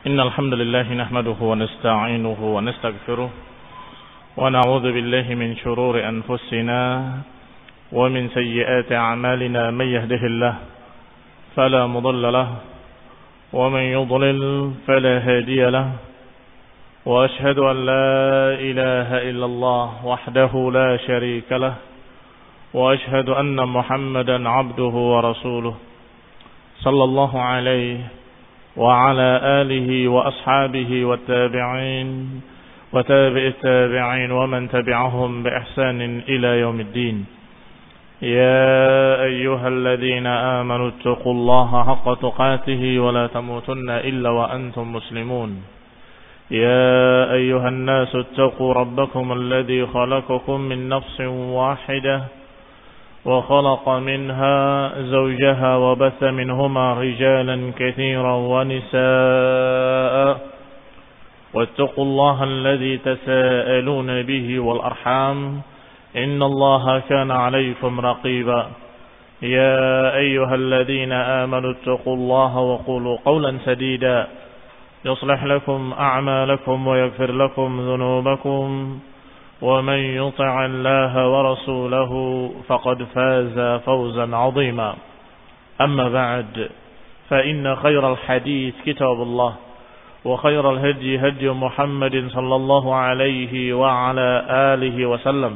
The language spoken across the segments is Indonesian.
إن الحمد لله نحمده ونستعينه ونستغفره ونعوذ بالله من شرور أنفسنا ومن سيئات أعمالنا. من يهده الله فلا مضل له ومن يضلل فلا هادي له، وأشهد أن لا إله إلا الله وحده لا شريك له، وأشهد أن محمدا عبده ورسوله صلى الله عليه وعلى آله وأصحابه والتابعين وتابع التابعين ومن تبعهم بإحسان إلى يوم الدين. يا أيها الذين آمنوا اتقوا الله حق تقاته ولا تموتن إلا وأنتم مسلمون. يا أيها الناس اتقوا ربكم الذي خلقكم من نفس واحدة وخلق منها زوجها وبث منهما رجالا كثيرا ونساء، واتقوا الله الذي تساءلون به والأرحام إن الله كان عليكم رقيبا. يا أيها الذين آمنوا اتقوا الله وقولوا قولا سديدا يصلح لكم أعمالكم ويغفر لكم ذنوبكم، ومن يطع الله ورسوله فقد فاز فوزا عظيما. أما بعد، فإن خير الحديث كتاب الله، وخير الهدي هدي محمد صلى الله عليه وعلى آله وسلم،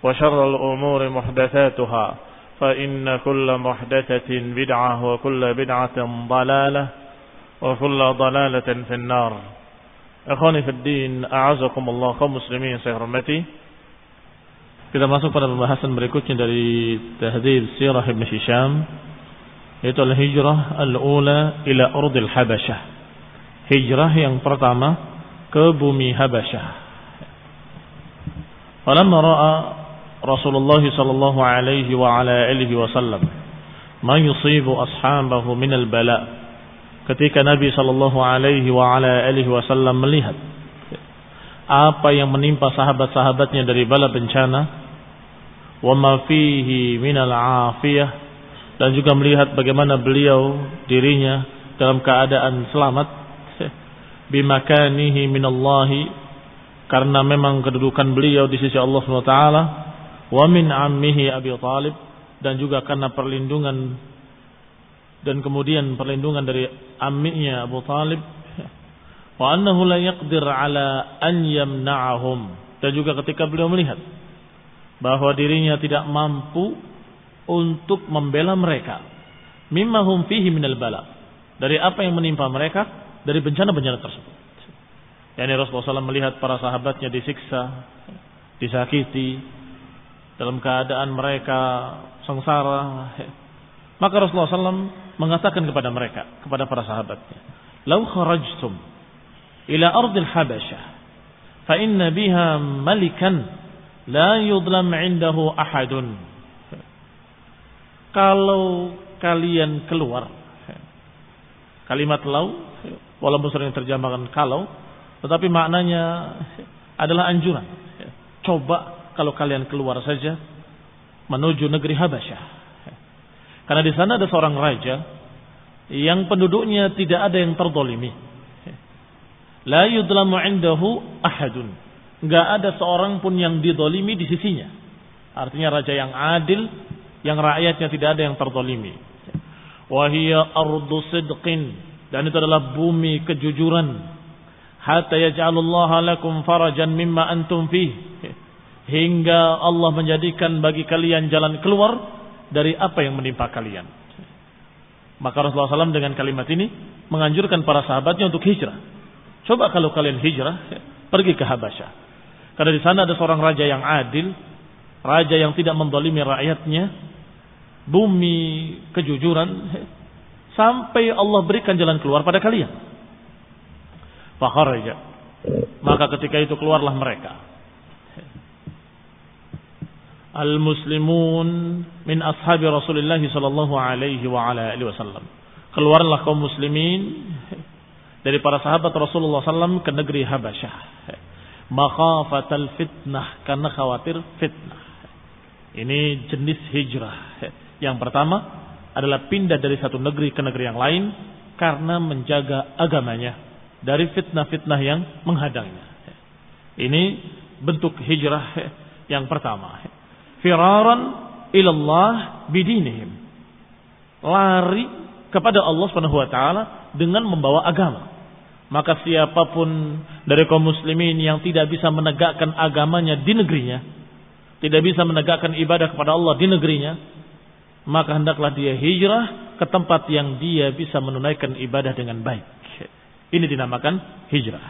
وشر الأمور محدثاتها، فإن كل محدثة بدعة وكل بدعة ضلالة وكل ضلالة في النار. Akhwani fid din, a'azakumullah, kaum muslimin yang saya hormati. Kita masuk pada pembahasan berikutnya dari Tahdhib Sirah Ibn Hisham, yaitu al-hijrah al-ula ila ardil Habasyah. Hijrah yang pertama ke bumi Habasyah. Falamma ra'a Rasulullah sallallahu alaihi wa ala alihi wasallam ma yusibu ashabahu min al-bala'. Ketika Nabi sallallahu alaihi wa ala alihi wasallam melihat apa yang menimpa sahabat-sahabatnya dari bala bencana, wa ma fihi minal afiyah, dan juga melihat bagaimana beliau dirinya dalam keadaan selamat, bimakanihi minallahi, karena memang kedudukan beliau di sisi Allah SWT, wa min ammihi Abi Thalib, dan juga karena perlindungan dan kemudian perlindungan dari amminya Abu Thalib, wa annahu la yaqdir ala an yamna'ahum, dan juga ketika beliau melihat bahwa dirinya tidak mampu untuk membela mereka, mimma hum fihi minal bala, dari apa yang menimpa mereka dari bencana-bencana tersebut. Yani Rasulullah SAW melihat para sahabatnya disiksa, disakiti, dalam keadaan mereka sengsara, maka Rasulullah SAW mengatakan kepada mereka, kepada para sahabatnya, "Lau kharajtum ila ardil Habasyah, fa inna biha malikan la yudlam 'indahu ahadun." Kalau kalian keluar, kalimat lau walaupun sering terjemahkan kalau, tetapi maknanya adalah anjuran. Coba kalau kalian keluar saja menuju negeri Habasyah. Karena di sana ada seorang raja yang penduduknya tidak ada yang terzalimi. La yudlamu 'indahu ahadun. Enggak ada seorang pun yang dizalimi di sisinya. Artinya raja yang adil, yang rakyatnya tidak ada yang terzalimi. Wa hiya ardu sidqin, dan itu adalah bumi kejujuran. Hatta yaj'alullaha lakum farajan mimma antum fih, hingga Allah menjadikan bagi kalian jalan keluar dari apa yang menimpa kalian. Maka Rasulullah SAW dengan kalimat ini menganjurkan para sahabatnya untuk hijrah. Coba kalau kalian hijrah, pergi ke Habasyah. Karena di sana ada seorang raja yang adil, raja yang tidak menzalimi rakyatnya, bumi kejujuran, sampai Allah berikan jalan keluar pada kalian. Fakharaja, maka ketika itu keluarlah mereka. Al-muslimun min ashabi Rasulullah sallallahu alaihi wa ala alihi wasallam. Keluarlah kaum muslimin dari para sahabat Rasulullah sallallahu ke negeri Habasyah. Makhafatal fitnah, karena khawatir fitnah. Ini jenis hijrah. Yang pertama adalah pindah dari satu negeri ke negeri yang lain karena menjaga agamanya. dari fitnah-fitnah yang menghadangnya. Ini bentuk hijrah yang pertama. Firaran ilallah bidinihim. Lari kepada Allah Subhanahu wa taala dengan membawa agama. Maka siapapun dari kaum muslimin yang tidak bisa menegakkan agamanya di negerinya, tidak bisa menegakkan ibadah kepada Allah di negerinya, maka hendaklah dia hijrah ke tempat yang dia bisa menunaikan ibadah dengan baik. Ini dinamakan hijrah.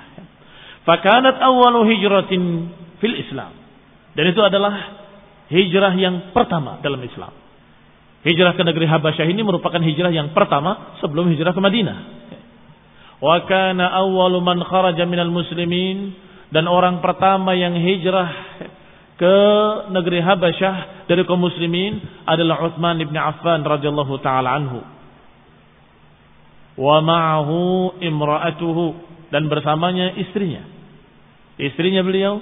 Fakanat awwalu hijratin fil Islam. Dan itu adalah hijrah yang pertama dalam Islam. Hijrah ke negeri Habasyah ini merupakan hijrah yang pertama sebelum hijrah ke Madinah. Wa kana awwalu man kharaja minal muslimin, dan orang pertama yang hijrah ke negeri Habasyah dari kaum muslimin adalah Utsman bin Affan radhiyallahu taala anhu. Wa ma'ahu imra'atuhu, dan bersamanya istrinya. Istrinya beliau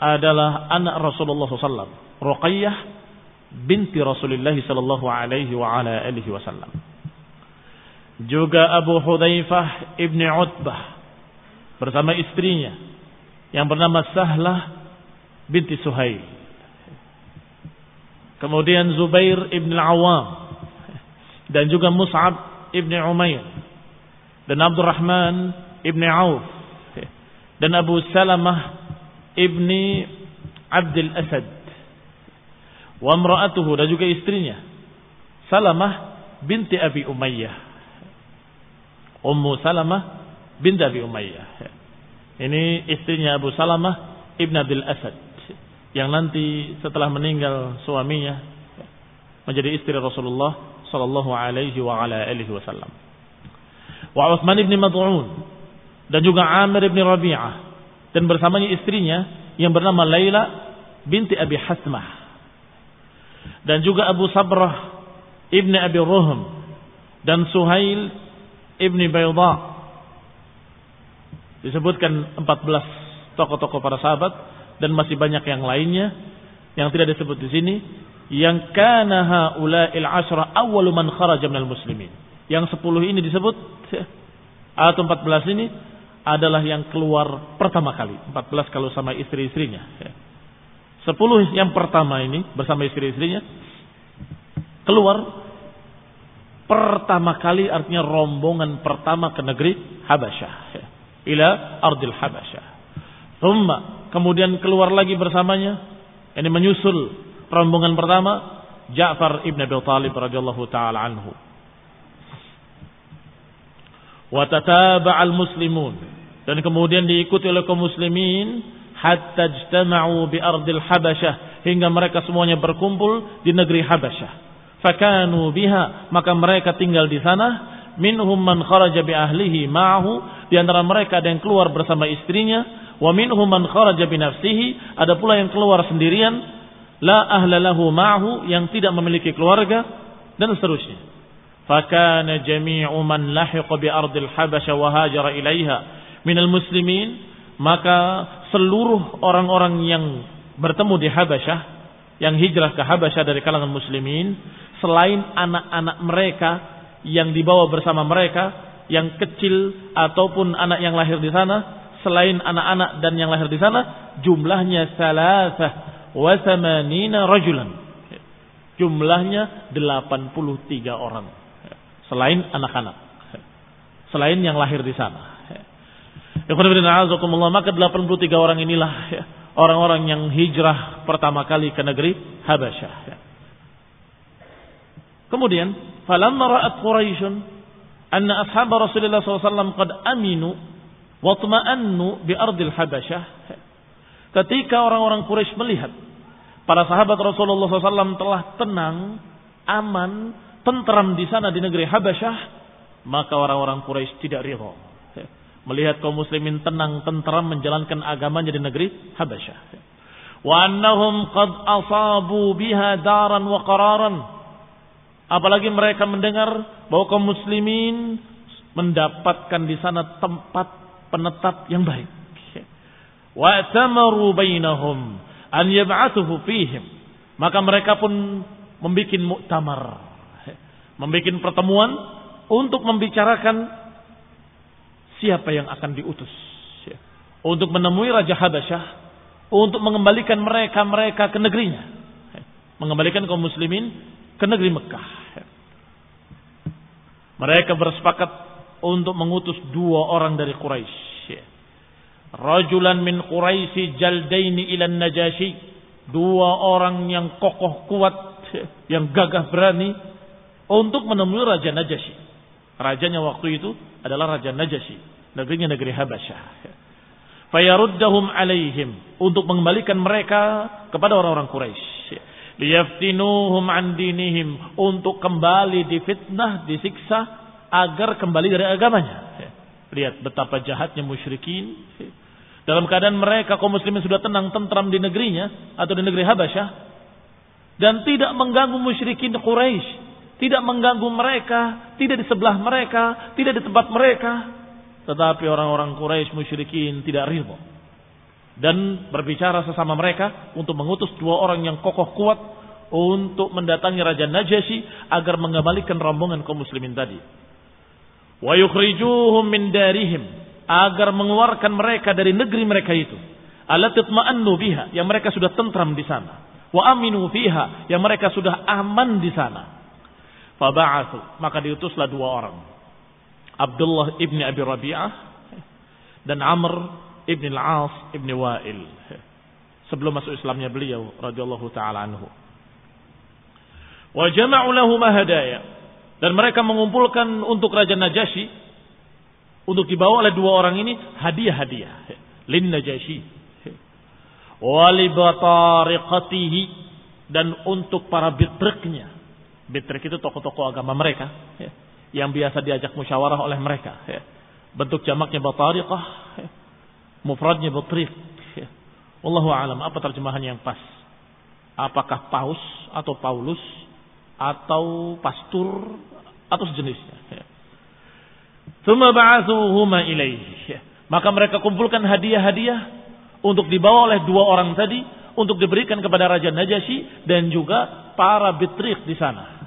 adalah anak Rasulullah SAW, Ruqayyah binti Rasulullah sallallahu alaihi wa ala alihi wasallam. Juga Abu Hudzaifah ibn Utbah bersama istrinya yang bernama Sahlah binti Suhail. Kemudian Zubair ibn al-Awwam, dan juga Mus'ab ibn Umair, dan Abdurrahman ibn Auf, dan Abu Salamah ibni Abdul Asad, wa imra'atuhu, dan juga istrinya Salamah binti Abi Umayyah, Ummu Salamah binti Abi Umayyah. Ini istrinya Abu Salamah ibn Abdul Asad, yang nanti setelah meninggal suaminya menjadi istri Rasulullah sallallahu alaihi wa ala alihi wasallam. Wa Utsman ibn Mad'un, dan juga Amir ibn Rabi'ah, dan bersamanya istrinya yang bernama Laila binti Abi Hasmah, dan juga Abu Sabrah ibn Abi Ruhm, dan Suhail ibn Bayda. Disebutkan 14 tokoh-tokoh para sahabat, dan masih banyak yang lainnya yang tidak disebut di sini, yang kana haula'il ashra awwalu man kharaja minal muslimin. Yang 10 ini disebut, atau 14 ini adalah yang keluar pertama kali. 14 kalau sama istri-istrinya. 10 yang pertama ini bersama istri-istrinya keluar pertama kali, artinya rombongan pertama ke negeri Habasyah, ila ardil Habasyah. Kemudian keluar lagi bersamanya, ini menyusul rombongan pertama, Ja'far ibn Abi Thalib radhiyallahu taala anhu. Wa tataba'al muslimun, dan kemudian diikuti oleh kaum muslimin hatta ijtama'u bi ardil Habasyah, hingga mereka semuanya berkumpul di negeri Habasyah. Fakanu biha, maka mereka tinggal di sana. Minhum man kharaja bi ahlihi ma'ahu, di antara mereka ada yang keluar bersama istrinya. Wa minhum man kharaja bi nafsihi, ada pula yang keluar sendirian. La ahla lahu ma'ahu, yang tidak memiliki keluarga, dan seterusnya. Fakana jami'u man lahiqa bi ardil Habasyah wa hajara ilaiha minal muslimin, maka seluruh orang-orang yang bertemu di Habasyah, yang hijrah ke Habasyah dari kalangan muslimin, selain anak-anak mereka yang dibawa bersama mereka, yang kecil ataupun anak yang lahir di sana, selain anak-anak dan yang lahir di sana, jumlahnya 83 rajulan. Jumlahnya 83 orang. Selain anak-anak, selain yang lahir di sana. Maka 83 orang inilah orang-orang yang hijrah pertama kali ke negeri Habasyah. Kemudian, falamma ra'at Quraisyun anna ashab Rasulullah SAW qad aminu wa tuma'annu bi ardil Habasyah. Ketika orang-orang Quraisy melihat para sahabat Rasulullah SAW telah tenang, aman, tentram di sana di negeri Habasyah, maka orang-orang Quraisy tidak ridha melihat kaum muslimin tenang, tentram menjalankan agamanya di negeri Habasyah. Wa annahum qad asabu biha daran wa qararan. Apalagi mereka mendengar bahwa kaum muslimin mendapatkan di sana tempat penetap yang baik. Wa tamaru bainahum an yab'athu fihim. Maka mereka pun membuat muktamar, membuat pertemuan untuk membicarakan siapa yang akan diutus untuk menemui Raja Habasyah, untuk mengembalikan mereka ke negerinya, mengembalikan kaum muslimin ke negeri Mekah. Mereka bersepakat untuk mengutus 2 orang dari Quraisy. Rajulan min Quraisy jaldaini ila Najasyi, 2 orang yang kokoh kuat, yang gagah berani untuk menemui Raja Najasyi. Rajanya waktu itu adalah Raja Najasyi, negerinya negeri Habasyah. Fayaruddahum alaihim, untuk mengembalikan mereka kepada orang-orang Quraisy. Liyaftinuhum an dinihim, untuk kembali difitnah, disiksa agar kembali dari agamanya. Lihat betapa jahatnya musyrikin. Dalam keadaan mereka kaum muslimin sudah tenang tentram di negerinya atau di negeri Habasyah, dan tidak mengganggu musyrikin Quraisy, tidak mengganggu mereka, tidak di sebelah mereka, tidak di tempat mereka. Tetapi orang-orang Quraisy musyrikin tidak ridha dan berbicara sesama mereka untuk mengutus 2 orang yang kokoh kuat untuk mendatangi Raja Najasyi agar mengembalikan rombongan kaum muslimin tadi. Wa yukhrijuhum min darihim, agar mengeluarkan mereka dari negeri mereka itu. Allati tatma'annu biha, yang mereka sudah tentram di sana. Wa aminu fiha, yang mereka sudah aman di sana. Faba'athu, maka diutuslah 2 orang. Abdullah ibn Abi Rabi'ah dan Amr ibn al-As ibn Wa'il. Sebelum masuk Islamnya beliau radhiyallahu taala anhu. Wa jama'u lahu hadaya, dan mereka mengumpulkan untuk Raja Najasyi, untuk dibawa oleh 2 orang ini hadiah-hadiah lin Najasyi wa li batariqatihi, dan untuk para bitriknya. Bitrik itu tokoh-tokoh agama mereka yang biasa diajak musyawarah oleh mereka. Bentuk jamaknya batariqah, mufradnya batrik. Wallahu a'lam, apa terjemahan yang pas? Apakah paus atau Paulus atau pastur atau sejenisnya? Tsumma ba'athuhuma ilaihi, maka mereka kumpulkan hadiah-hadiah untuk dibawa oleh 2 orang tadi, untuk diberikan kepada Raja Najasyi dan juga para bitrik di sana.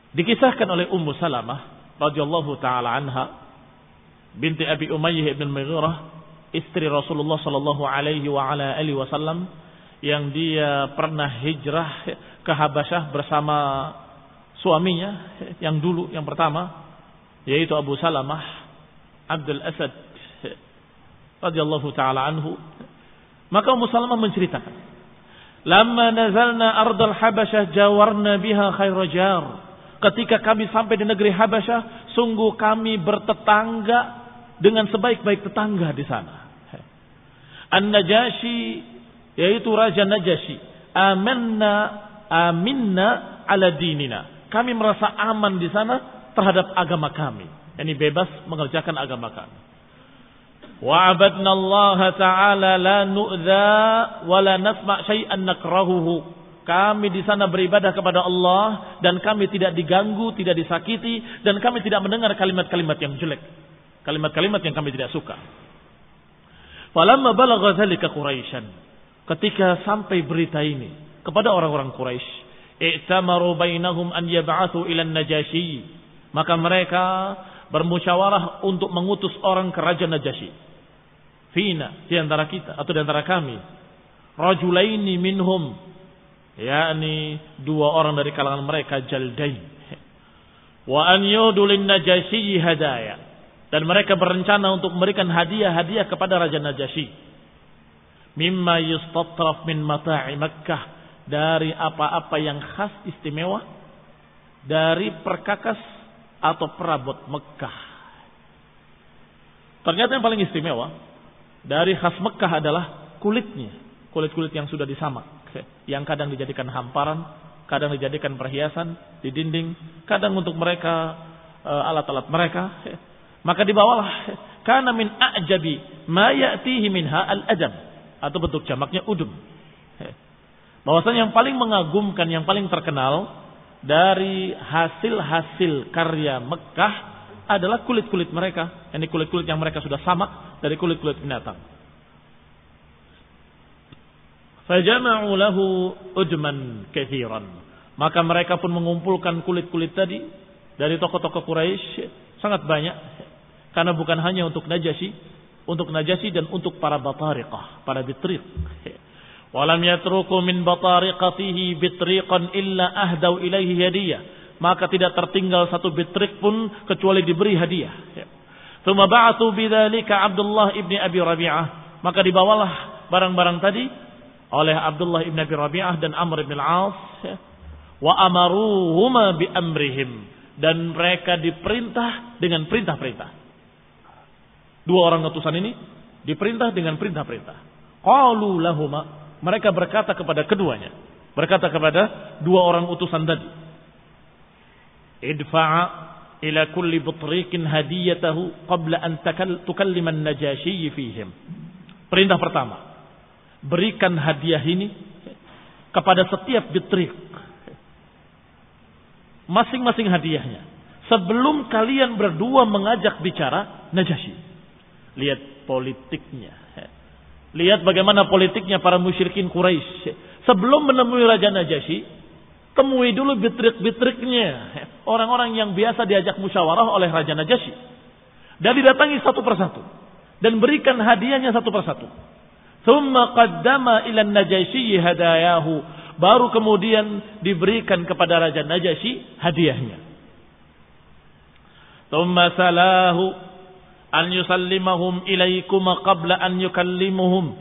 Dikisahkan oleh Ummu Salamah radhiyallahu taala anha, binti Abi Umayyah ibn Mughirah, istri Rasulullah sallallahu alaihi wa ala alihi wasallam, yang dia pernah hijrah ke Habasyah bersama suaminya yang dulu, yang pertama, yaitu Abu Salamah Abdul Asad radhiyallahu taala anhu. Maka Ummu Salamah menceritakan, "Lamma nazalna ardal Habasyah jawarna biha khairu jar." Ketika kami sampai di negeri Habasyah, sungguh kami bertetangga dengan sebaik-baik tetangga di sana. An-Najasyi, yaitu Raja Najasyi, aminna ala dinina. Kami merasa aman di sana terhadap agama kami. Yani bebas mengerjakan agama kami. Wa abadna Allah Ta'ala la nu'dha wa la nasma' syai'an nakrahuhu. Kami di sana beribadah kepada Allah dan kami tidak diganggu, tidak disakiti, dan kami tidak mendengar kalimat-kalimat yang jelek, kalimat-kalimat yang kami tidak suka. Falamma balagha dzalika Quraisyan, ketika sampai berita ini kepada orang-orang Quraisy, i'tamaru bainahum an yab'athu ila Najasyi, maka mereka bermusyawarah untuk mengutus orang ke Raja Najasyi. Fina, di antara kita atau di antara kami, rajulaini minhum, yakni 2 orang dari kalangan mereka, jaldain, wa an yudulin Najasyi hadaya, dan mereka berencana untuk memberikan hadiah-hadiah kepada Raja Najasyi, mimma yustatraf min mata'i Makkah, dari apa-apa yang khas istimewa dari perkakas atau perabot Mekah. Ternyata yang paling istimewa dari khas Mekah adalah kulitnya, kulit-kulit yang sudah disamak, yang kadang dijadikan hamparan, kadang dijadikan perhiasan di dinding, kadang untuk mereka alat-alat mereka. Maka dibawalah, kana min a'jabi ma ya'tihi minha al-adam, atau bentuk jamaknya udum. Bahwasanya yang paling mengagumkan, yang paling terkenal dari hasil-hasil karya Mekah adalah kulit-kulit mereka, yakni kulit-kulit yang mereka sudah samak dari kulit-kulit binatang. Fajama'u lahu udman katsiran. Maka mereka pun mengumpulkan kulit-kulit tadi dari tokoh-tokoh Quraisy sangat banyak, Karena bukan hanya untuk Najasyi dan untuk para batariqah, para bitriq. Walam yatruku min batariqatihi bitriqan illa ahdau ilaihi hadiyah. Maka tidak tertinggal satu bitriq pun kecuali diberi hadiah. Tsumma ba'athu bidzalika Abdullah ibni Abi Rabi'ah. Maka dibawalah barang-barang tadi oleh Abdullah ibn Abi Rabi'ah dan Amr ibn al-As. Wa amaruhuma bi amrihim, dan mereka diperintah dengan perintah-perintah. Dua orang utusan ini diperintah dengan perintah-perintah. Qalu lahuma, mereka berkata kepada keduanya, berkata kepada dua orang utusan tadi, idfa'a ila kulli butriqin hadiyatahu qabla an tukallima an-Najasyi fihim. Perintah pertama, berikan hadiah ini kepada setiap bitriq, masing-masing hadiahnya, sebelum kalian berdua mengajak bicara Najasyi. Lihat politiknya. Lihat bagaimana politiknya para musyrikin Quraisy. Sebelum menemui Raja Najasyi, temui dulu bitriq-bitriqnya, orang-orang yang biasa diajak musyawarah oleh Raja Najasyi, dan didatangi satu persatu dan berikan hadiahnya satu persatu. Tsumma qaddama ila Najasyi hadayahu, baru kemudian diberikan kepada Raja Najasyi hadiahnya. Tsumma salahu an yusallimahum ilaikum qabla an yukallimuhum.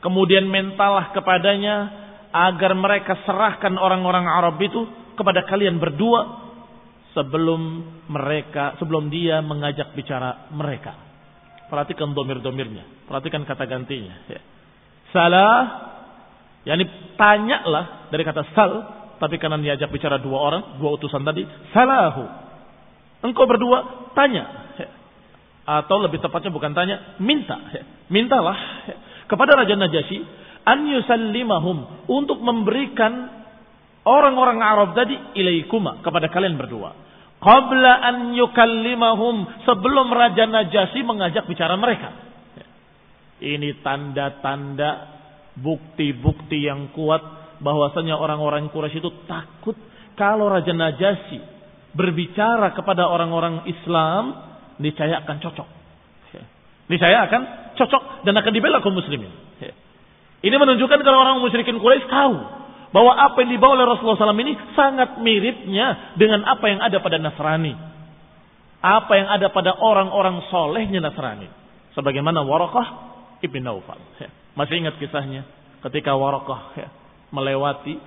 Kemudian mintalah kepadanya agar mereka serahkan orang-orang Arab itu kepada kalian berdua sebelum dia mengajak bicara mereka. Perhatikan domir-domirnya, perhatikan kata gantinya. Salah, yakni tanyalah dari kata sal, tapi karena diajak bicara dua utusan tadi, salahu. Engkau berdua tanya. Atau lebih tepatnya bukan tanya, minta. Mintalah kepada Raja Najasyi an yusallimahum, untuk memberikan orang-orang Arab tadi ilaikuma, kepada kalian berdua. Qabla an yukallimahum, sebelum Raja Najasyi mengajak bicara mereka. Ini tanda-tanda, bukti-bukti yang kuat bahwasanya orang-orang Quraisy itu takut kalau Raja Najasyi berbicara kepada orang-orang Islam, niscaya akan cocok. Niscaya akan cocok dan akan dibela kaum muslimin. Ini menunjukkan kalau orang musyrikin Quraisy tahu bahwa apa yang dibawa oleh Rasulullah SAW ini sangat miripnya dengan apa yang ada pada Nasrani. Apa yang ada pada orang-orang solehnya Nasrani. Sebagaimana Waraqah ibn Naufal. Masih ingat kisahnya ketika Waraqah melewati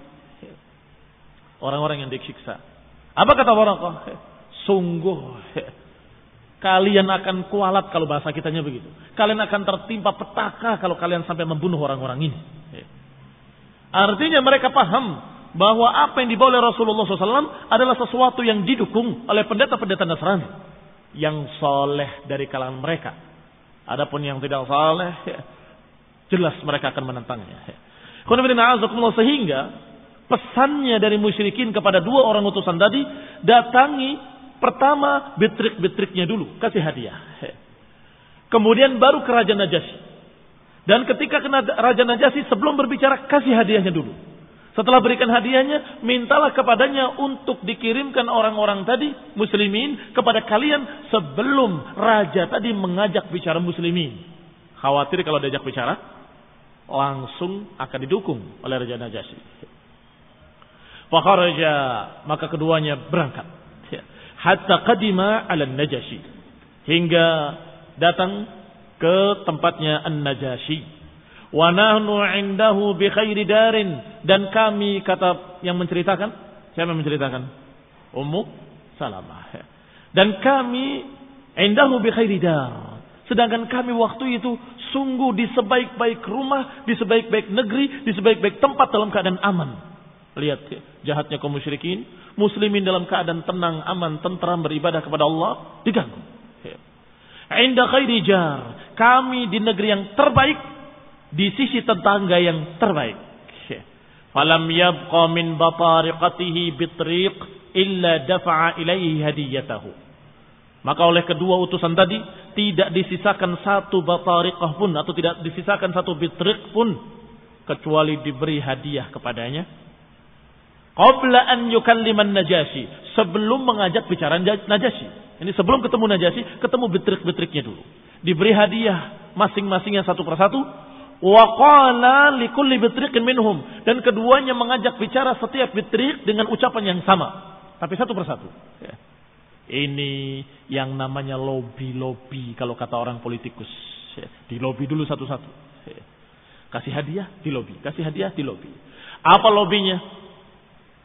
orang-orang yang disiksa. Apa kata Waraqah? Sungguh kalian akan kualat, kalau bahasa kitanya begitu. Kalian akan tertimpa petaka kalau kalian sampai membunuh orang-orang ini. Artinya mereka paham bahwa apa yang dibawa oleh Rasulullah SAW adalah sesuatu yang didukung oleh pendeta-pendeta Nasrani yang soleh dari kalangan mereka. Adapun yang tidak soleh, jelas mereka akan menentangnya. Sehingga pesannya dari musyrikin kepada dua orang utusan tadi, datangi pertama bitriq-bitriqnya dulu, kasih hadiah. Kemudian baru ke Raja Najasyi. Dan ketika ke Raja Najasyi, sebelum berbicara, kasih hadiahnya dulu. Setelah berikan hadiahnya, mintalah kepadanya untuk dikirimkan orang-orang tadi, muslimin, kepada kalian sebelum Raja tadi mengajak bicara muslimin. Khawatir kalau diajak bicara, langsung akan didukung oleh Raja Najasyi. Fakharaja, maka keduanya berangkat. Hatta qadima ala Najasyi, hingga datang ke tempatnya An-Najasyi. Wa nahnu indahu bi khairi darin, dan kami, kata yang menceritakan, siapa yang menceritakan? Ummu Salamah. Dan kami indahu bi khairi dar, sedangkan kami waktu itu sungguh di sebaik-baik rumah, di sebaik-baik negeri, di sebaik-baik tempat dalam keadaan aman. Lihat jahatnya kaum musyrikin, muslimin dalam keadaan tenang, aman, tentram, beribadah kepada Allah, diganggu. Inda khairi jar, kami di negeri yang terbaik, di sisi tetangga yang terbaik. Falam yabqa min batariqatihi bitriq illa dafa'a ilaihi hadiyatahu. Maka oleh kedua utusan tadi tidak disisakan satu batariqah pun, atau tidak disisakan satu bitriq pun, kecuali diberi hadiah kepadanya. Qabla an yukalliman Najasyi, sebelum mengajak bicara Najasyi. Ini sebelum ketemu Najasyi, ketemu betrik-betriknya dulu. Diberi hadiah masing-masingnya satu persatu. Wa qala likulli betriqin minhum, dan keduanya mengajak bicara setiap betrik dengan ucapan yang sama, tapi satu persatu. Ya. Ini yang namanya lobby kalau kata orang politikus. Ya. Di lobby dulu satu-satu. Ya. Kasih hadiah di lobby, kasih hadiah di lobby. Apa lobbynya?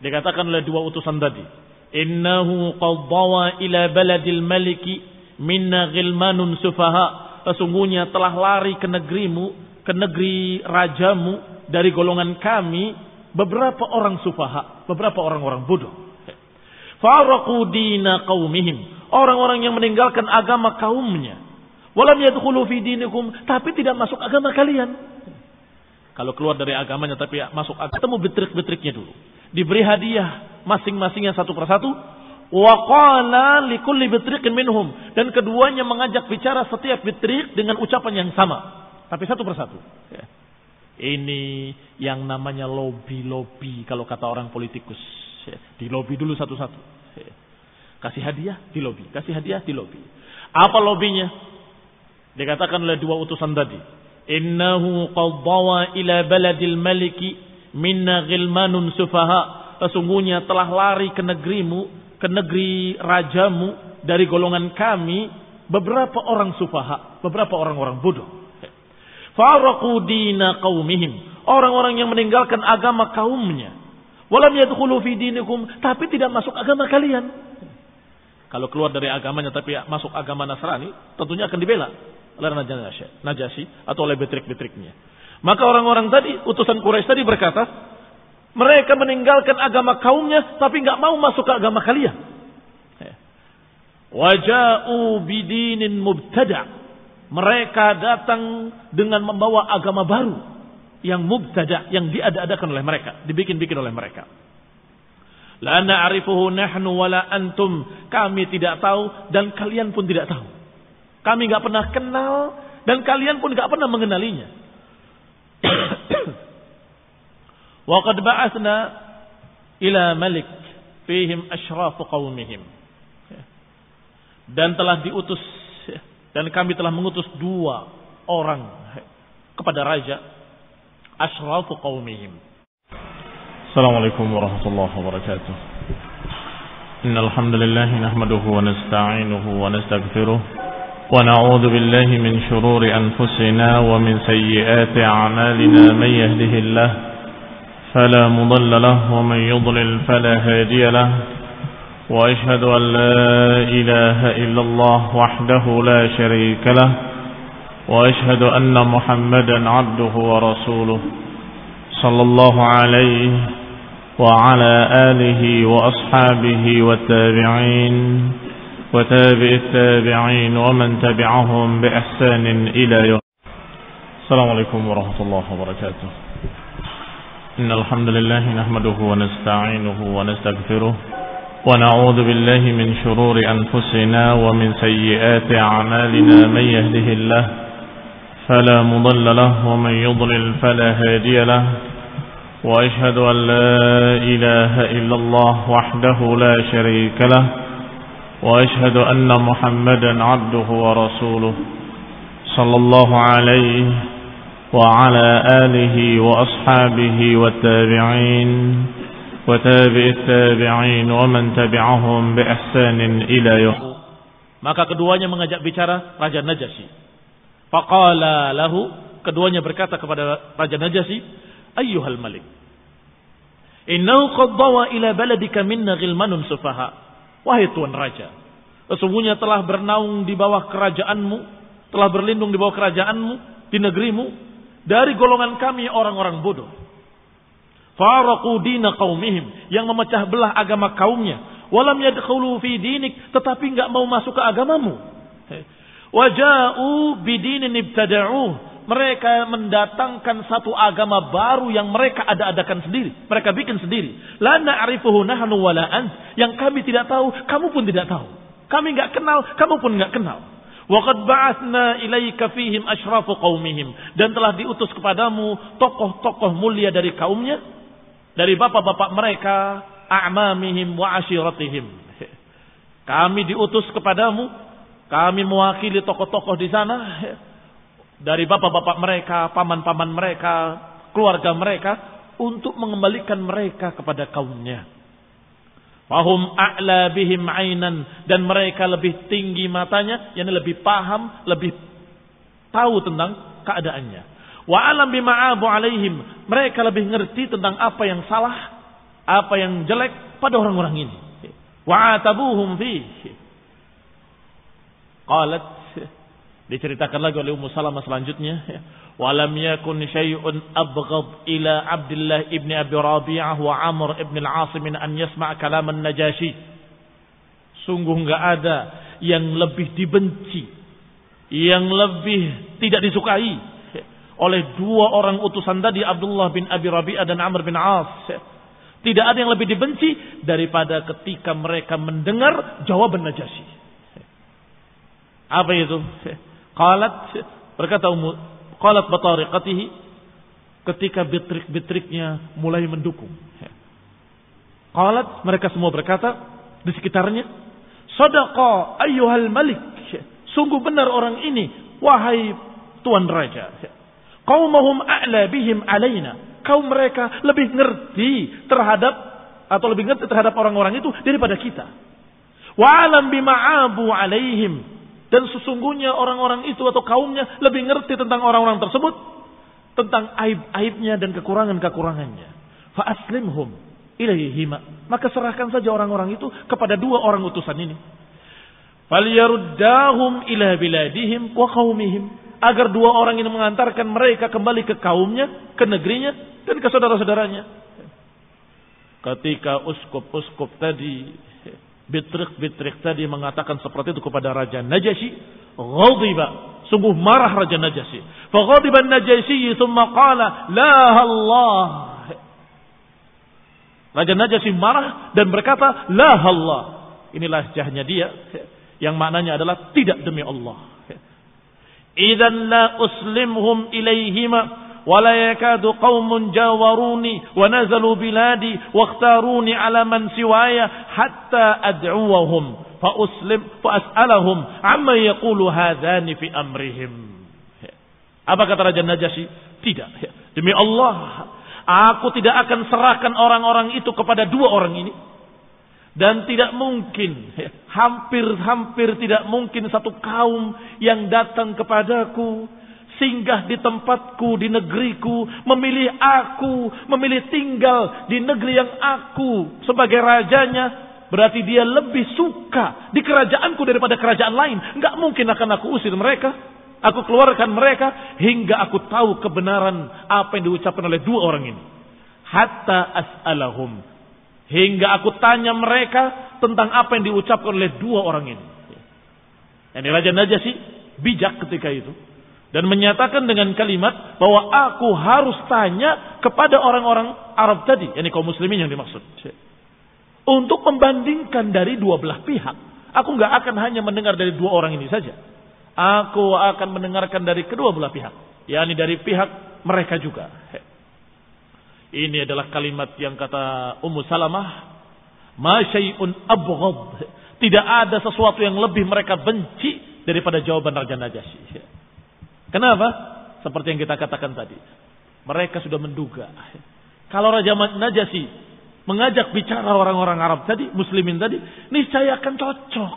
Dikatakan oleh dua utusan tadi, innahu qad dawa ila baladil maliki minna ghilmanun sufaha, sesungguhnya telah lari ke negerimu, ke negeri rajamu dari golongan kami beberapa orang sufaha, beberapa orang-orang bodoh. Faraqu dina qaumihim, orang-orang yang meninggalkan agama kaumnya. Walam yadkhulu fi dinikum, tapi tidak masuk agama kalian. Kalau keluar dari agamanya tapi masuk agama, ketemu betrik-betriknya dulu. Diberi hadiah masing-masingnya satu persatu. Wa qala likulli betriqin minhum, dan keduanya mengajak bicara setiap betrik dengan ucapan yang sama, tapi satu persatu. Ya. Ini yang namanya lobby kalau kata orang politikus. Ya. Di lobby dulu satu-satu. Ya. Kasih hadiah di lobby, kasih hadiah di lobby. Apa lobbynya? Dikatakan oleh dua utusan tadi, innahu qad dawa ila baladil maliki minna ghilmanun sufaha, sesungguhnya telah lari ke negerimu, ke negeri rajamu dari golongan kami beberapa orang sufaha, beberapa orang-orang bodoh. Faraqu dina qaumihim, orang-orang yang meninggalkan agama kaumnya. Walam yadkhulu fi dinikum, tapi tidak masuk agama kalian. Kalau keluar dari agamanya tapi masuk agama Nasrani, tentunya akan dibela oleh Najasyi atau oleh betrik-betriknya. Maka orang-orang tadi, utusan Quraisy tadi berkata, mereka meninggalkan agama kaumnya tapi enggak mau masuk ke agama kalian. Waja'u bidinin mubtada', mereka datang dengan membawa agama baru yang mubtada', yang diada-adakan oleh mereka, dibikin-bikin oleh mereka. La na'rifuhu nahnu wala antum, kami tidak tahu dan kalian pun tidak tahu. Kami enggak pernah kenal dan kalian pun enggak pernah mengenalinya. Wa qad ba'athna ila malik fihim asyraf qaumihim, dan telah diutus, dan kami telah mengutus dua orang kepada raja, asyraf qaumihim. Assalamualaikum warahmatullahi wabarakatuh. Innal hamdalillah nahmaduhu wa nasta'inuhu wa nastaghfiruh ونعوذ بالله من شرور أنفسنا ومن سيئات أعمالنا من يهده الله فلا مضل له ومن يضلل فلا هادي له وأشهد أن لا إله إلا الله وحده لا شريك له وأشهد أن محمدا عبده ورسوله صلى الله عليه وعلى آله وأصحابه والتابعين وتابع التابعين ومن تبعهم بإحسان إلى يوم. السلام عليكم ورحمة الله وبركاته. إن الحمد لله نحمده ونستعينه ونستغفره ونعوذ بالله من شرور أنفسنا ومن سيئات أعمالنا من يهده الله فلا مضل له ومن يضلل فلا هادي له وأشهد أن لا إله إلا الله وحده لا شريك له وأشهد أن محمدا عبده ورسوله صلى الله عليه وعلى آله وأصحابه والتابعين وتابع التابعين ومن تبعهم بإحسان إلى يوم. Maka keduanya mengajak bicara Raja Najasyi. Faqala lahu, keduanya berkata kepada Raja Najasyi, ayyuhal malik, innahu qad dawa ila baladika minna ghilmanun sufaha. Wahai Tuan Raja, sesungguhnya telah bernaung di bawah kerajaanmu, telah berlindung di bawah kerajaanmu, di negerimu, dari golongan kami orang-orang bodoh. Faraqu dina qaumihim, yang memecah belah agama kaumnya. Walam yadkhulu fi dinik, tetapi enggak mau masuk ke agamamu. Waja'u bidinin ibtada'uh, mereka mendatangkan satu agama baru yang mereka ada-adakan sendiri, mereka bikin sendiri. La na'rifuhu nahnu wala ant, yang kami tidak tahu, kamu pun tidak tahu. Kami enggak kenal, kamu pun enggak kenal. Wa qad ba'atsna ilaika fihim asyrafu qaumihim, dan telah diutus kepadamu tokoh-tokoh mulia dari kaumnya. dari bapak-bapak mereka, a'mamihim wa ashiratihim. Kami diutus kepadamu, kami mewakili tokoh-tokoh di sana, dari bapak-bapak mereka, paman-paman mereka, keluarga mereka, untuk mengembalikan mereka kepada kaumnya. Fahum a'la bihim ainan, dan mereka lebih tinggi matanya, yakni lebih paham, lebih tahu tentang keadaannya. Wa alam bima'abu alaihim, mereka lebih ngerti tentang apa yang salah, apa yang jelek pada orang-orang ini. Wa atabuhum fihi. Qalat, diceritakan lagi oleh Ummu Salamah selanjutnya, walam yakun syai'un abghad ila Abdullah ibn Abi Rabi'ah wa Amr ibn al-As min an yasma' kalam an-Najashi. Sungguh enggak ada yang lebih dibenci, yang lebih tidak disukai oleh dua orang utusan tadi, Abdullah bin Abi Rabi'ah dan Amr bin As. Tidak ada yang lebih dibenci daripada ketika mereka mendengar jawaban Najasyi. Apa itu? Berkata qalat batariqatihi, ketika bitrik-bitriknya mulai mendukung. Qalat, mereka semua berkata di sekitarnya, sadaqa ayyuhal malik, sungguh benar orang ini wahai tuan raja. Qaumahum a'la bihim alaina, kaum mereka lebih ngerti terhadap orang-orang itu daripada kita. Wa alam bima'abu alaihim, dan sesungguhnya orang-orang itu atau kaumnya lebih ngerti tentang orang-orang tersebut, tentang aib-aibnya dan kekurangan-kekurangannya. Fa aslimhum ilaihima, maka serahkan saja orang-orang itu kepada dua orang utusan ini. Falyaruddahum ila biladihim wa qaumihim, agar dua orang ini mengantarkan mereka kembali ke kaumnya, ke negerinya, dan ke saudara-saudaranya. Ketika uskup-uskup tadi, bitrik-bitrik tadi mengatakan seperti itu kepada Raja Najasyi, ghadiba, sungguh marah Raja Najasyi. Fa ghadiba an-Najasyi thumma qala la Allah. Raja Najasyi marah dan berkata la Allah. Inilah lahjahnya dia yang maknanya adalah tidak demi Allah. Idzan la uslimhum ilaihima wa la yakadu qaumun jawaruni wa nazalu biladi wa ikhtaruni ala man siwaya hatta ad'uwahum fa as'alahum amma yaqulu hadzani fi amrihim. Apa kata Raja Najasyi? Tidak, demi Allah, aku tidak akan serahkan orang-orang itu kepada dua orang ini. Dan tidak mungkin, hampir tidak mungkin satu kaum yang datang kepadaku, singgah di tempatku, di negeriku, memilih tinggal di negeri yang aku sebagai rajanya, berarti dia lebih suka di kerajaanku daripada kerajaan lain. Enggak mungkin akan aku usir mereka, aku keluarkan mereka hingga aku tahu kebenaran apa yang diucapkan oleh dua orang ini. Hatta as'alahum, hingga aku tanya mereka tentang apa yang diucapkan oleh dua orang ini. Yani Raja Najasyi bijak ketika itu dan menyatakan dengan kalimat bahwa aku harus tanya kepada orang-orang Arab tadi, yani kaum muslimin yang dimaksud, untuk membandingkan dari dua belah pihak. Aku nggak akan hanya mendengar dari dua orang ini saja. Aku akan mendengarkan dari kedua belah pihak, yakni dari pihak mereka juga. Ini adalah kalimat yang kata Ummu Salamah, ma syai'un abghad, tidak ada sesuatu yang lebih mereka benci daripada jawaban Raja Najasyi. Kenapa? Seperti yang kita katakan tadi, mereka sudah menduga kalau Raja Najasyi mengajak bicara orang-orang Arab tadi, muslimin tadi, niscaya akan cocok,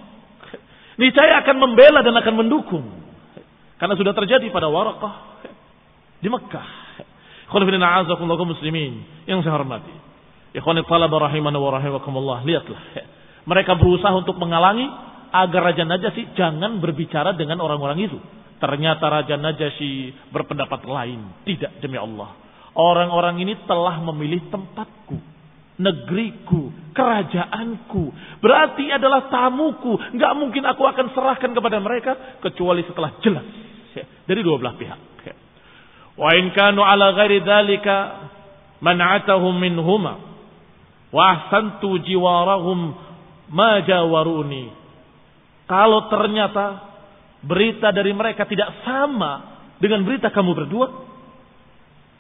niscaya akan membela dan akan mendukung, karena sudah terjadi pada Waraqah di Mekah. Khulafina a'azakumullah muslimin yang saya hormati. Ikhwani talaba rahimana wa rahimakumullah, lihatlah. Mereka berusaha untuk menghalangi agar Raja Najasyi jangan berbicara dengan orang-orang itu. Ternyata Raja Najasyi berpendapat lain. Tidak, demi Allah, orang-orang ini telah memilih tempatku, negeriku, kerajaanku, berarti adalah tamuku. Enggak mungkin aku akan serahkan kepada mereka kecuali setelah jelas dari dua belah pihak. Wa in kanu ala ghairi dzalika man'atahum minhuma wa ahsantu jiwarahum ma jawaruni. Kalau ternyata berita dari mereka tidak sama dengan berita kamu berdua,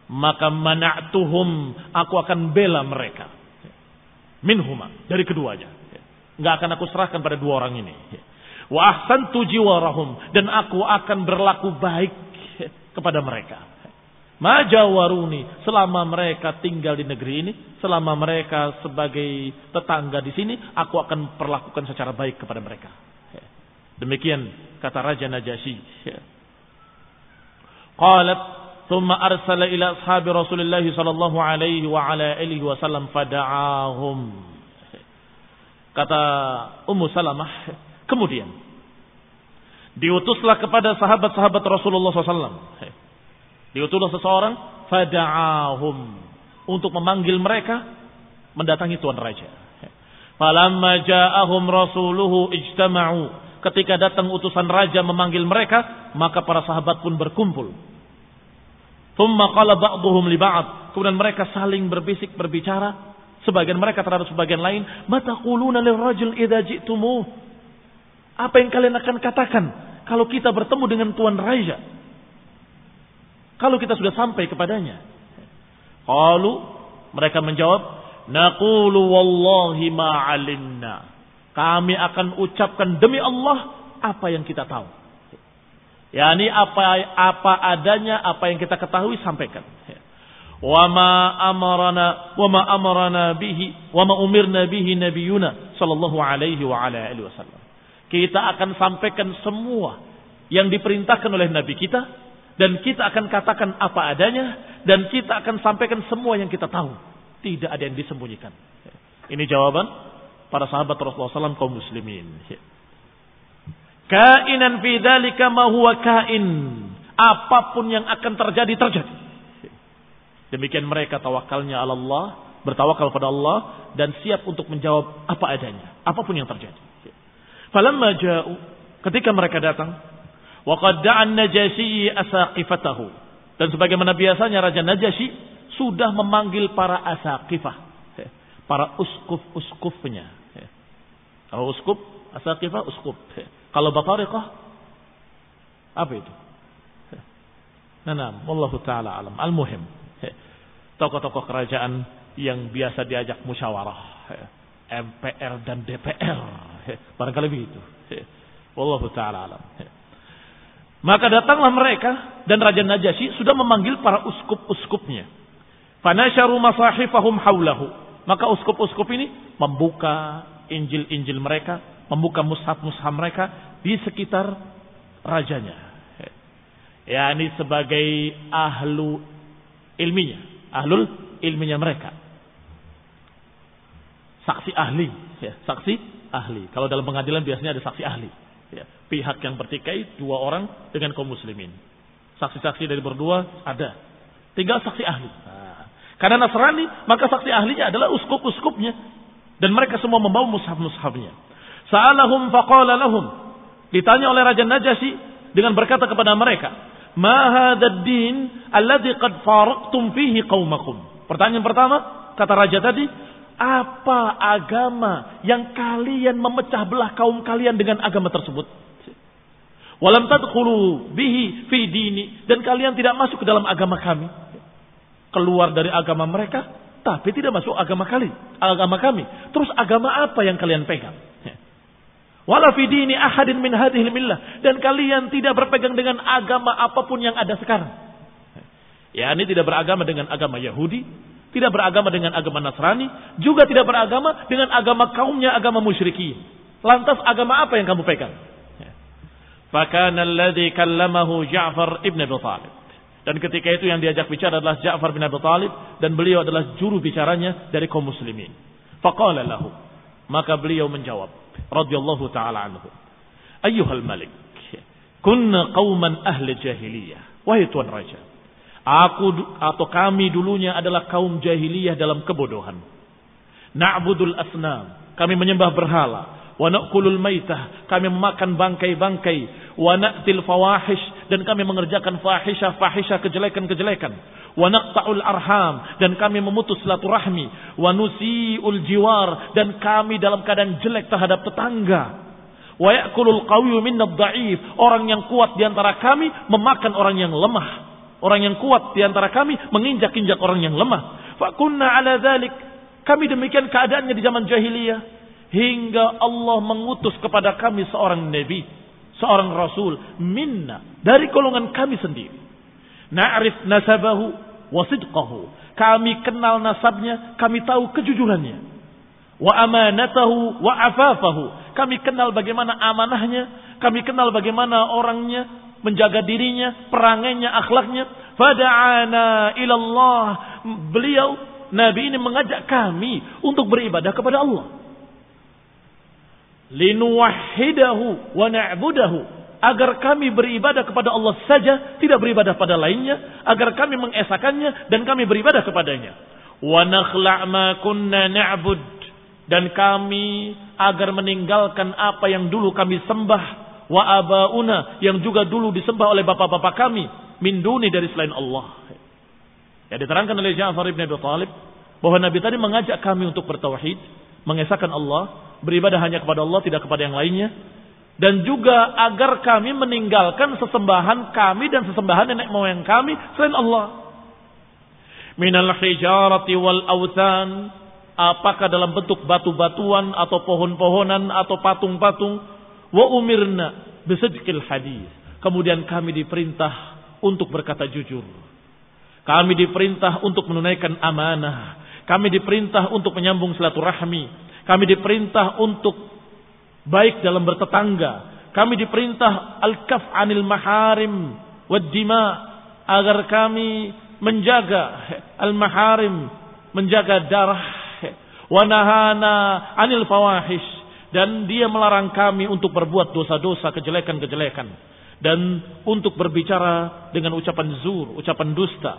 maka mana'tuhum, aku akan bela mereka. Minhuma, dari keduanya. Enggak akan aku serahkan pada dua orang ini. Wa ahsantu jiwarahum, dan aku akan berlaku baik kepada mereka. Ma jawaruni, selama mereka tinggal di negeri ini, selama mereka sebagai tetangga di sini, aku akan perlakukan secara baik kepada mereka. Demikian kata Raja Najasyi. Qalat thumma arsala ila ashabi Rasulillah sallallahu alaihi wa ala alihi wasallam fada'ahum. Kata Ummu Salamah, kemudian diutuslah kepada sahabat-sahabat Rasulullah SAW. Diutuslah seseorang, fada'ahum, untuk memanggil mereka mendatangi tuan raja. Falamma ja'ahum rasuluhu ijtama'u. Ketika datang utusan raja memanggil mereka, maka para sahabat pun berkumpul. Thumma qala ba'dhum li ba'd. Kemudian mereka saling berbisik berbicara, sebagian mereka terhadap sebagian lain, "Ma taquluna lirrajul idza ji'tumuh?" Apa yang kalian akan katakan kalau kita bertemu dengan tuan raja? Kalau kita sudah sampai kepadanya. Qalu, mereka menjawab, naqulu wallahi ma alimna. Kami akan ucapkan demi Allah apa yang kita tahu. Yani apa adanya, apa yang kita ketahui sampaikan. Wa ma amarna bihi wa ma umirna bihi nabiyuna sallallahu alaihi wa ala alihi wasallam. Kita akan sampaikan semua yang diperintahkan oleh nabi kita, dan kita akan katakan apa adanya, dan kita akan sampaikan semua yang kita tahu. Tidak ada yang disembunyikan. Ini jawaban para sahabat Rasulullah SAW kaum muslimin. Kainan fi dzalika ma huwa kain. Apapun yang akan terjadi, terjadi. Demikian mereka tawakalnya ala Allah, bertawakal pada Allah, dan siap untuk menjawab apa adanya, apapun yang terjadi. Falamma ja'u, ketika mereka datang, wa qad da'a an-Najasyi asaqifatahu, dan sebagaimana biasanya Raja Najasyi sudah memanggil para asaqifah, para uskuf-uskufnya. Kalau uskuf, asaqifah, uskuf. Kalau batariqah, apa itu? Nah, wallahu taala alam. Al-muhim, tokoh-tokoh kerajaan yang biasa diajak musyawarah, MPR dan DPR, barangkali begitu. Wallahu taala alam. Maka datanglah mereka, dan Raja Najasyi sudah memanggil para uskup-uskupnya. Fanasharu masahifahum haulahu. Maka uskup-uskup ini membuka Injil-Injil mereka, membuka mushaf-mushaf mereka di sekitar rajanya. Yani sebagai ahlul ilminya mereka. Saksi ahli, saksi ahli. Kalau dalam pengadilan biasanya ada saksi ahli. Pihak yang bertikai, dua orang dengan kaum muslimin. Saksi-saksi dari berdua ada. Tinggal saksi ahli. Karena Nasrani, maka saksi ahlinya adalah uskup-uskupnya. Dan mereka semua membawa mushaf-mushafnya. Sa'alahum faqala lahum. Ditanya oleh Raja Najasyi dengan berkata kepada mereka, "Ma hadzal din alladzi qad faraqtum fihi qaumakum?" Pertanyaan pertama, kata raja tadi, apa agama yang kalian memecah belah kaum kalian dengan agama tersebut? Walam tadkhulu bihi fi dini, dan kalian tidak masuk ke dalam agama kami. Keluar dari agama mereka, tapi tidak masuk agama kami. Terus agama apa yang kalian pegang? Wala fi dini ahadin min hadhil millah, dan kalian tidak berpegang dengan agama apapun yang ada sekarang. Ya, ini tidak beragama dengan agama Yahudi, tidak beragama dengan agama Nasrani, juga tidak beragama dengan agama kaumnya, agama musyrikin. Lantas agama apa yang kamu pegang? Fakana alladhi kallamahu Ja'far ibn Abi Thalib. Dan ketika itu yang diajak bicara adalah Ja'far bin Abi Thalib, dan beliau adalah juru bicaranya dari kaum muslimin. Faqala lahu, maka beliau menjawab radhiyallahu taala anhu, ayyuhal malik, kunna qauman ahli jahiliyah. Wahai tuan raja, kami dulunya adalah kaum jahiliyah dalam kebodohan. Na'budul asnam, kami menyembah berhala. Wa na'kulul maitah, kami memakan bangkai-bangkai. Wa na'til fawahish, dan kami mengerjakan fahisyah kejelekan-kejelekan. Wa naqta'ul arham, dan kami memutus silaturahmi. Wa nusi'ul jiwar, dan kami dalam keadaan jelek terhadap tetangga. Wa ya'kulul qawiyyu minnad dha'if, orang yang kuat di antara kami memakan orang yang lemah. Orang yang kuat di antara kami menginjak-injak orang yang lemah. Fa kunna ala dzalik. Kami demikian keadaannya di zaman jahiliyah hingga Allah mengutus kepada kami seorang nabi, seorang rasul minna, dari golongan kami sendiri. Na'rif nasabahu wa sidqahu. Kami kenal nasabnya, kami tahu kejujurannya. Wa amanatahu wa afafahu. Kami kenal bagaimana amanahnya, kami kenal bagaimana orangnya, menjaga dirinya, perangainya, akhlaknya. Fada'ana ilallah. Beliau, Nabi ini mengajak kami untuk beribadah kepada Allah. Linuwahhidahu wa na'budahu. Agar kami beribadah kepada Allah saja, tidak beribadah pada lainnya. Agar kami mengesakannya dan kami beribadah kepadanya. Wa nakhla' ma kunna na'bud. Dan kami agar meninggalkan apa yang dulu kami sembah. Wa abauna, yang juga dulu disembah oleh bapak-bapak kami. Min duni, dari selain Allah. Ya, diterangkan oleh Ja'far ibn Abi Thalib bahwa Nabi tadi mengajak kami untuk bertauhid, mengesahkan Allah, beribadah hanya kepada Allah, tidak kepada yang lainnya, dan juga agar kami meninggalkan sesembahan kami dan sesembahan nenek moyang kami selain Allah. Minal hijarati wal awthan, apakah dalam bentuk batu-batuan atau pohon-pohonan atau patung-patung. Wa umirna bisidqil hadis. Kemudian kami diperintah untuk berkata jujur. Kami diperintah untuk menunaikan amanah. Kami diperintah untuk menyambung silaturahmi. Kami diperintah untuk baik dalam bertetangga. Kami diperintah al-kaf anil maharim wad dima, agar kami menjaga al-maharim, menjaga darah. Wa nahana anil fawahish, dan dia melarang kami untuk berbuat dosa-dosa, kejelekan-kejelekan, dan untuk berbicara dengan ucapan zur, ucapan dusta.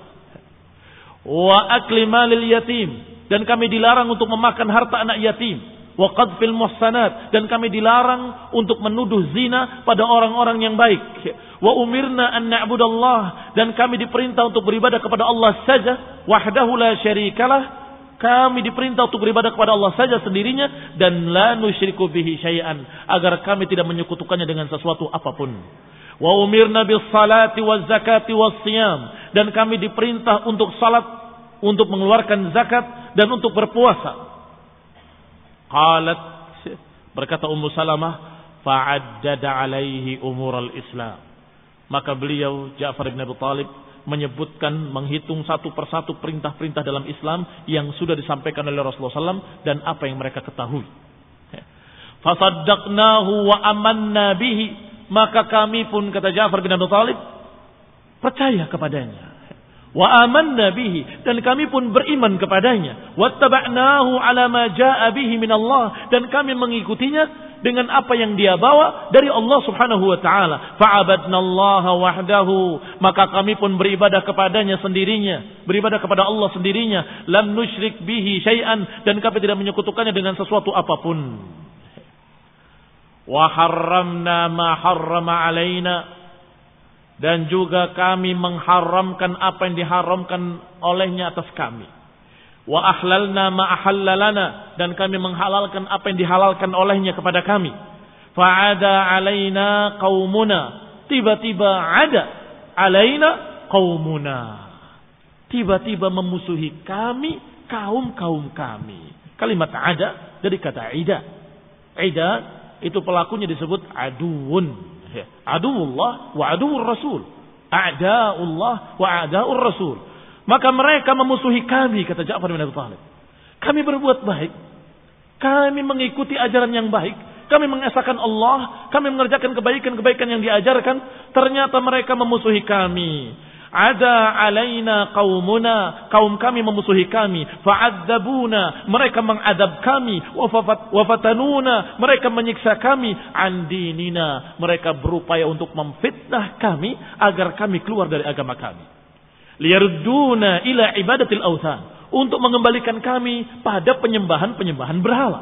Wa akli malil yatim, dan kami dilarang untuk memakan harta anak yatim. Wa qadfil muhsanat, dan kami dilarang untuk menuduh zina pada orang-orang yang baik. Wa umirna an na'budallah, dan kami diperintah untuk beribadah kepada Allah saja, wahdahu la syarikalah. Kami diperintah untuk beribadah kepada Allah saja sendirinya, dan la nusyriku bihi syai'an, agar kami tidak menyekutukannya dengan sesuatu apapun. Wa umirna bis salati waz zakati was siyam, dan kami diperintah untuk salat, untuk mengeluarkan zakat, dan untuk berpuasa. Qalat, berkata Ummu Salamah, fa'addada alaihi umural Islam. Maka beliau Ja'far bin Abi Thalib menyebutkan, menghitung satu persatu perintah-perintah dalam Islam yang sudah disampaikan oleh Rasulullah SAW dan apa yang mereka ketahui. Fasaddaqnahu wa amanna bihi, maka kami pun, kata Ja'far bin Abi Thalib, percaya kepadanya. Wa amanna bihi, dan kami pun beriman kepadanya. Wattaba'nahu ala ma jaa'a bihi min Allah, dan kami mengikutinya dengan apa yang dia bawa dari Allah Subhanahu wa taala. Fa'abadnallaha wahdahu, maka kami pun beribadah kepadanya sendirinya, beribadah kepada Allah sendirinya. Lam nusyrik bihi syai'an, dan kami tidak menyekutukannya dengan sesuatu apapun. Wa harramna ma harrama alaina, dan juga kami mengharamkan apa yang diharamkan olehnya atas kami. Wa ahlalna ma ahallalana, dan kami menghalalkan apa yang dihalalkan olehnya kepada kami. Fa'ada alaina qaumuna, tiba-tiba ada alaina qaumuna, tiba-tiba memusuhi kami kaum-kaum kami. Kalimat ada dari kata ida. Ida itu pelakunya disebut aduun. Aduullah wa aduur rasul. A'daullah wa a'daur rasul. Maka mereka memusuhi kami, kata Ja'far bin Abi Thalib. Kami berbuat baik, kami mengikuti ajaran yang baik, kami mengesahkan Allah, kami mengerjakan kebaikan-kebaikan yang diajarkan. Ternyata mereka memusuhi kami. Ada alaina qaumuna, kaum kami memusuhi kami. Fa'adzabuna, mereka mengadab kami. Wafatanuna, mereka menyiksa kami. An dinina, mereka berupaya untuk memfitnah kami agar kami keluar dari agama kami. Liyarduna ila ibadatil awthan, untuk mengembalikan kami pada penyembahan-penyembahan berhala.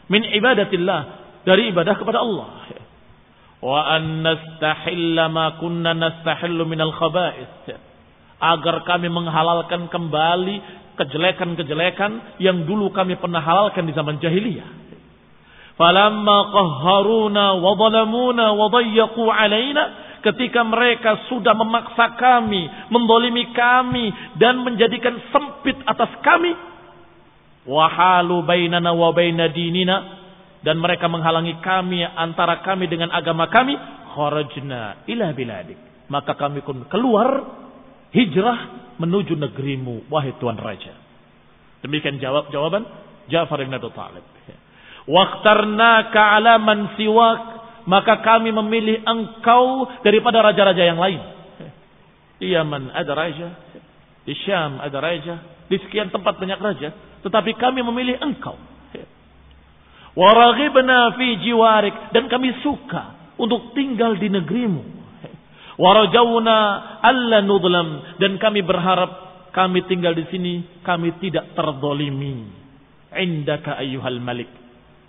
Min ibadatillah, dari ibadah kepada Allah. Wa an nastahilla ma kunna nastahillu minal khaba'ith, agar kami menghalalkan kembali kejelekan-kejelekan yang dulu kami pernah halalkan di zaman jahiliyah. Falamma qahharuna wa zalamuna wa dayyaqu alaina, ketika mereka sudah memaksa kami, mendolimi kami, dan menjadikan sempit atas kami, wahalu bainana wa baina dinina, dan mereka menghalangi kami antara kami dengan agama kami, kharajna ila biladik, maka kami pun keluar hijrah menuju negerimu wahai tuan raja. Demikian jawaban Ja'far bin Abi Thalib. Waqtarnaka ala man siwak, maka kami memilih engkau daripada raja-raja yang lain. Di Yaman ada raja, di Syam ada raja, di sekian tempat banyak raja, tetapi kami memilih engkau. Wa raghibna fi jiwarik, dan kami suka untuk tinggal di negerimu. Wa rajawna alla nudlam, dan kami berharap kami tinggal di sini kami tidak terdolimi. Indaka ayyuhal malik,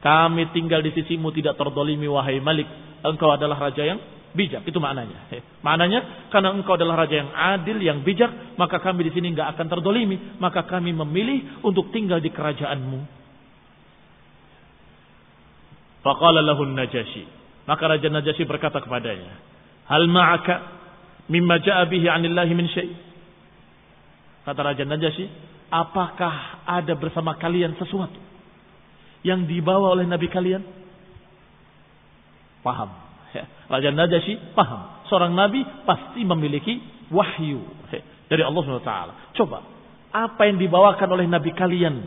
kami tinggal di sisimu tidak terdolimi wahai malik, engkau adalah raja yang bijak. Itu maknanya. Maknanya karena engkau adalah raja yang adil, yang bijak, maka kami di sini enggak akan terdolimi, maka kami memilih untuk tinggal di kerajaanmu. Faqala lahu Najasyi, maka Raja Najasyi berkata kepadanya, hal ma'aka mimma ja'a bihi 'anillahi min syai'. Kata Raja Najasyi, apakah ada bersama kalian sesuatu yang dibawa oleh Nabi kalian? Paham. Raja Najasyi paham. Seorang Nabi pasti memiliki wahyu dari Allah SWT. Coba, apa yang dibawakan oleh Nabi kalian?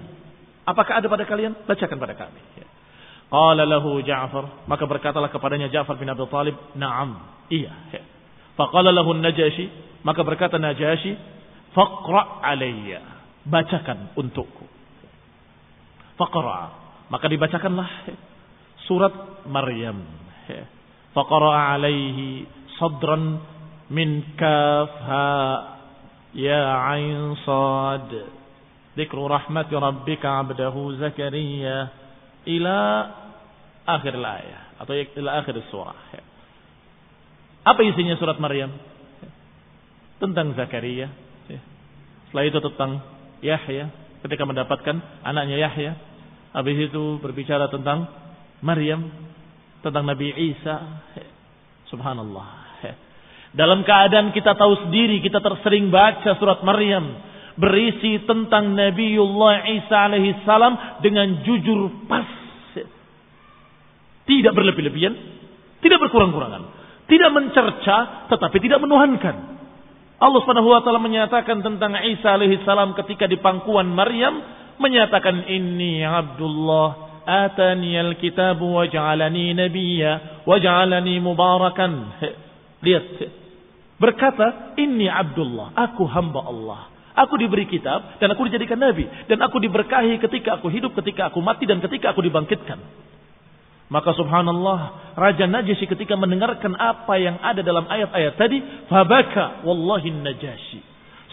Apakah ada pada kalian? Bacakan pada kami. Qala lahu Ja'far, maka berkatalah kepadanya Ja'far bin Abi Thalib, na'am, iya. Faqala lahu Najasyi, maka berkata Najasyi, faqra' alayya, bacakan untukku. Faqra', maka dibacakanlah surat Maryam. Faqra' alayhi sadran min kaf ha ya ain sad, dzikru rahmati rabbika 'abdahu Zakaria, ila akhir ayat atau ila akhir surah. Apa isinya surat Maryam? Tentang Zakaria. Setelah itu tentang Yahya ketika mendapatkan anaknya Yahya. Habis itu berbicara tentang Maryam, tentang Nabi Isa. Subhanallah. Dalam keadaan kita tahu sendiri, kita tersering baca surat Maryam berisi tentang Nabiullah Isa alaihi salam dengan jujur pas. Tidak berlebih-lebihan, tidak berkurang-kurangan, tidak mencerca tetapi tidak menuhankan. Allah Subhanahu wa taala menyatakan tentang Isa alaihi salam ketika di pangkuan Maryam, menyatakan inni Abdullah ataniyal kitab wa ja'alani nabiyya wa ja'alani mubarakan. Lihat, berkata inni Abdullah, aku hamba Allah. Aku diberi kitab dan aku dijadikan nabi, dan aku diberkahi ketika aku hidup, ketika aku mati, dan ketika aku dibangkitkan. Maka subhanallah, Raja Najasyi ketika mendengarkan apa yang ada dalam ayat-ayat tadi, fabaka wallahi Najasyi.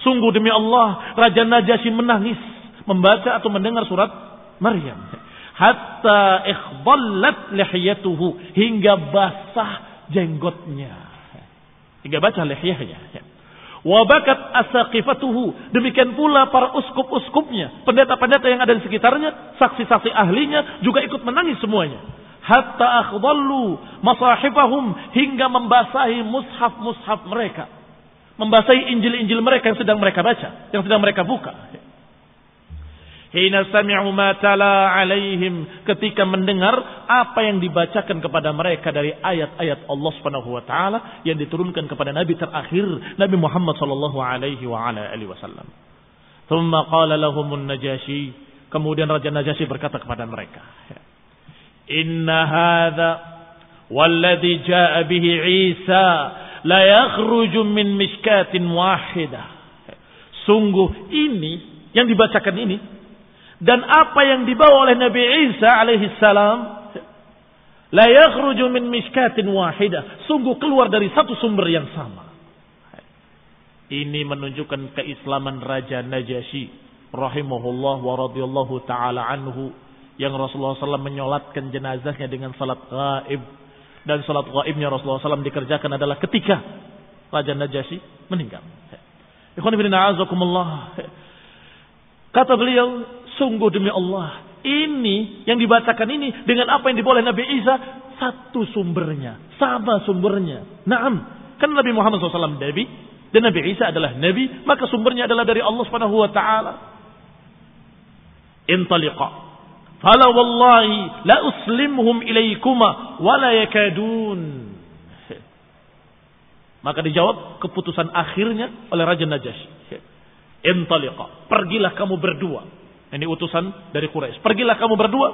Sungguh demi Allah, Raja Najasyi menangis membaca atau mendengar surat Maryam. Hatta ikhdallat lihiyatuhu, hingga basah jenggotnya. Hingga baca lihyahnya. Wabakat asaqifatuhu, demikian pula para uskup-uskupnya, pendeta-pendeta yang ada di sekitarnya, saksi-saksi ahlinya juga ikut menangis semuanya. Hatta akhdallu masahifahum, hingga membasahi mushaf-mushaf mereka, membasahi injil-injil mereka yang sedang mereka baca, yang sedang mereka buka. Hina sami'u ma tala alaihim, ketika mendengar apa yang dibacakan kepada mereka dari ayat-ayat Allah Subhanahu wa taala yang diturunkan kepada nabi terakhir, Nabi Muhammad sallallahu alaihi wa ala alihi wasallam. Tsumma qala lahumun Najasyi, kemudian Raja Najasyi berkata kepada mereka, inna hadza walladhi jaa bihi Isa la yakhruju min mishkatin wahidah. Sungguh ini yang dibacakan ini dan apa yang dibawa oleh Nabi Isa alaihi salam, la yakhruju min mishkatin wahidah, sungguh keluar dari satu sumber yang sama. Ini menunjukkan keislaman Raja Najasyi rahimahullah wa radhiyallahu taala anhu, yang Rasulullah SAW menyolatkan jenazahnya dengan salat gaib, dan salat gaibnya Rasulullah SAW dikerjakan adalah ketika Raja Najasyi meninggal. Ikhwan fillah azakumullah. Kata beliau, sungguh demi Allah, ini yang dibacakan ini dengan apa yang dibawa oleh Nabi Isa satu sumbernya, sama sumbernya. Naam, Kan Nabi Muhammad SAW Nabi dan Nabi Isa adalah Nabi, maka sumbernya adalah dari Allah Subhanahu wa taala. Intaliqa. Fala wallahi la uslimhum ilaikuma wa la yakadun. Maka dijawab keputusan akhirnya oleh Raja Najasyi. Intaliqa. Pergilah kamu berdua. Ini utusan dari Quraisy. Pergilah kamu berdua.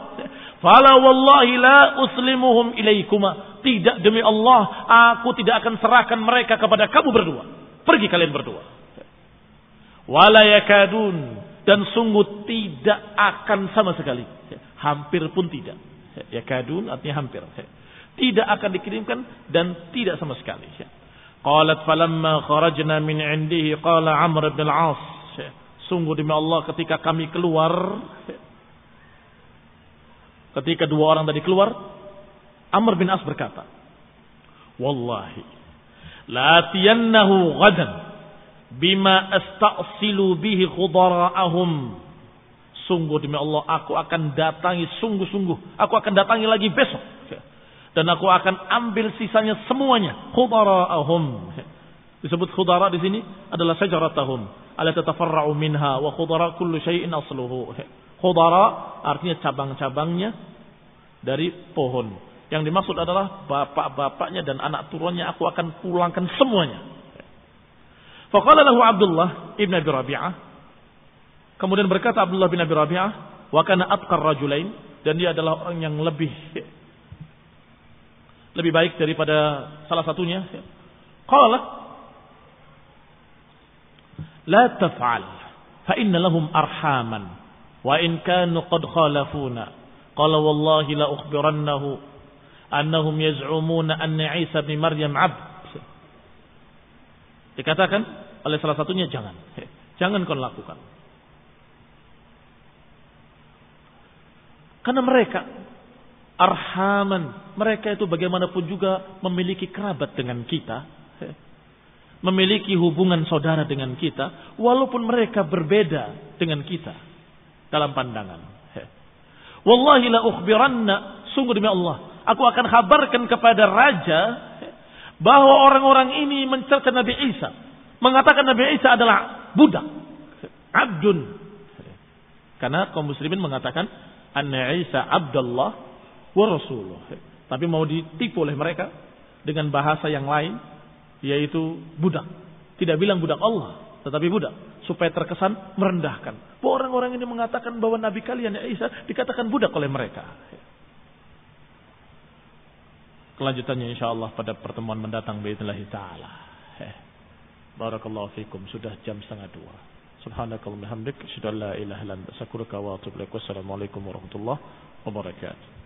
Fala wallahi la uslimuhum ilaikuma. Tidak, demi Allah, aku tidak akan serahkan mereka kepada kamu berdua. Pergi kalian berdua. Wala yakadun. Dan sungguh tidak akan sama sekali. Hampir pun tidak. Yakadun artinya hampir. Tidak akan dikirimkan dan tidak sama sekali. Qalat falamma kharajna min indihi qala Amr bin al-As. Sungguh demi Allah ketika kami keluar, ketika dua orang tadi keluar, Amr bin As berkata, wallahi la tiyannahu ghadan bima astasilu bihi khudara'ahum. Sungguh demi Allah aku akan datangi sungguh-sungguh, aku akan datangi lagi besok, dan aku akan ambil sisanya semuanya. Khudara'ahum disebut khudara di sini adalah syajaratahum ala tatafarra'u minha wa khudara kullu syai'in asluhu. Khudara artinya cabang-cabangnya dari pohon. Yang dimaksud adalah bapak-bapaknya dan anak turunnya aku akan pulangkan semuanya. Faqala lahu Abdullah ibn Abi Rabi'ah. Kemudian berkata Abdullah bin Abi Rabi'ah, wa kana atqar rajulain, dan dia adalah orang yang lebih baik daripada salah satunya. Qala la taf'al fa inna lahum arhaman wa in kanu qad khalafuna. Qala wallahi la ukhbirannahu annahum yaz'umuna anna Isa bin Maryam 'abd. Dikatakan oleh salah satunya, jangan kau lakukan. Karena mereka arhaman, mereka itu bagaimanapun juga memiliki kerabat dengan kita, memiliki hubungan saudara dengan kita, walaupun mereka berbeda dengan kita dalam pandangan. Wallahi la ukhbiranna, sungguh demi Allah, aku akan kabarkan kepada raja bahwa orang-orang ini mencerca Nabi Isa, mengatakan Nabi Isa adalah budak, abdun. Karena kaum muslimin mengatakan anna Isa abdullah wa rasuluh. Tapi mau ditipu oleh mereka dengan bahasa yang lain, yaitu budak. Tidak bilang budak Allah, tetapi budak, supaya terkesan merendahkan. Bahwa orang-orang ini mengatakan bahwa Nabi kalian ya Isa dikatakan budak oleh mereka. Kelanjutannya insyaallah pada pertemuan mendatang باذنillah taala. Barakallahu fikum. Sudah jam 1:30. Subhanakallahumma hamdik, asyhadu an la ilaha illa anta, astaghfiruka wa atubu ilaik. Wassalamualaikum warahmatullahi wabarakatuh.